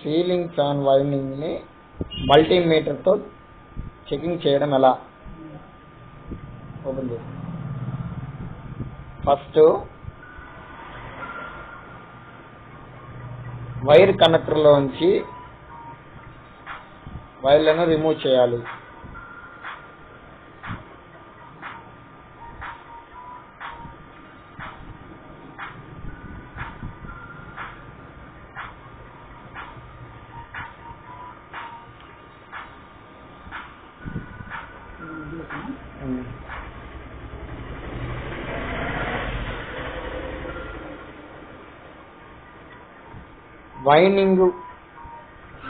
Ceiling fan winding ని multimeter తో checking చేయడం ఎలా? ఓపెన్ చేసి ఫస్ట్ వైర్ కనెక్టర్ లోంచి వైర్లను రిమూవ్ చేయాలి.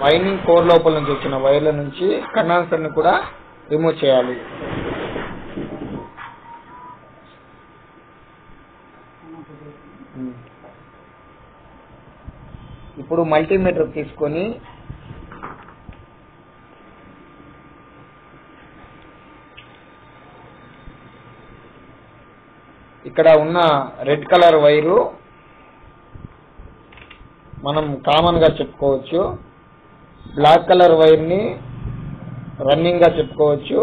వైండింగ్ కోర్ లోపల నుంచి వచ్చిన వైర్ల నుంచి కండెన్సర్ ని కూడా రిమూవ్ చేయాలి. ఇప్పుడు మల్టీమీటర్ తీసుకొని ఇక్కడ ఉన్న రెడ్ కలర్ వైరు మనం కామన్ గా చెప్పుకోవచ్చు, బ్లాక్ కలర్ వైర్ ని రన్నింగ్ గా చెప్పుకోవచ్చు,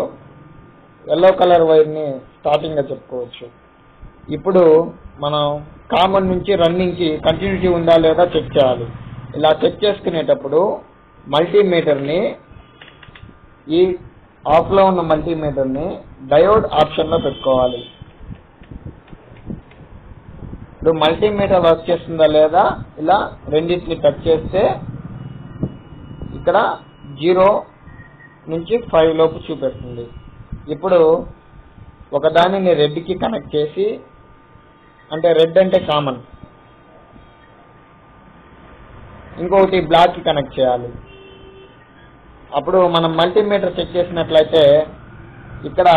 ఎల్లో కలర్ వైర్ ని స్టార్టింగ్ గా చెప్పుకోవచ్చు. ఇప్పుడు మనం కామన్ నుంచి రన్నింగ్ కి కంటిన్యూటీ ఉందా లేదా చెక్ చేయాలి. ఇలా చెక్ చేసుకునేటప్పుడు మల్టీమీటర్ ని, ఈ ఆఫ్ లో ఉన్న మల్టీమీటర్ ని డయోడ్ ఆప్షన్ లో పెట్టుకోవాలి. ఇప్పుడు మల్టీమీటర్ వర్క్ చేస్తుందా లేదా ఇలా రెండింటిని టచ్ చేస్తే ఇక్కడ 0 నుంచి 5 లోపు చూపెడుతుంది. ఇప్పుడు ఒకదానిని రెడ్ కి కనెక్ట్ చేసి, అంటే రెడ్ అంటే కామన్, ఇంకొకటి బ్లాక్ కి కనెక్ట్ చేయాలి. అప్పుడు మనం మల్టీమీటర్ చెక్ చేసినట్లయితే ఇక్కడ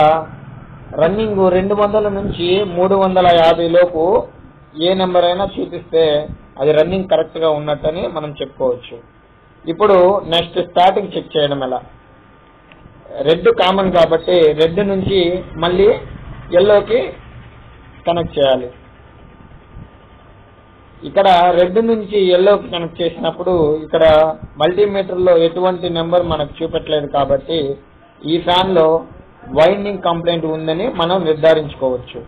రన్నింగ్ 200 నుంచి 350 లోపు ఏ నెంబర్ అయినా చూపిస్తే అది రన్నింగ్ కరెక్ట్ గా ఉన్నట్టని మనం చెప్పుకోవచ్చు. ఇప్పుడు నెక్స్ట్ స్టార్టింగ్ చెక్ చేయడం ఎలా? రెడ్ కామన్ కాబట్టి రెడ్ నుంచి మళ్ళీ ఎల్లోకి కనెక్ట్ చేయాలి. ఇక్కడ రెడ్ నుంచి ఎల్లోకి కనెక్ట్ చేసినప్పుడు ఇక్కడ మల్టీమీటర్ లో ఎటువంటి నెంబర్ మనకు చూపెట్టలేదు కాబట్టి ఈ ఫ్యాన్ లో వైండింగ్ కంప్లైంట్ ఉందని మనం నిర్ధారించుకోవచ్చు.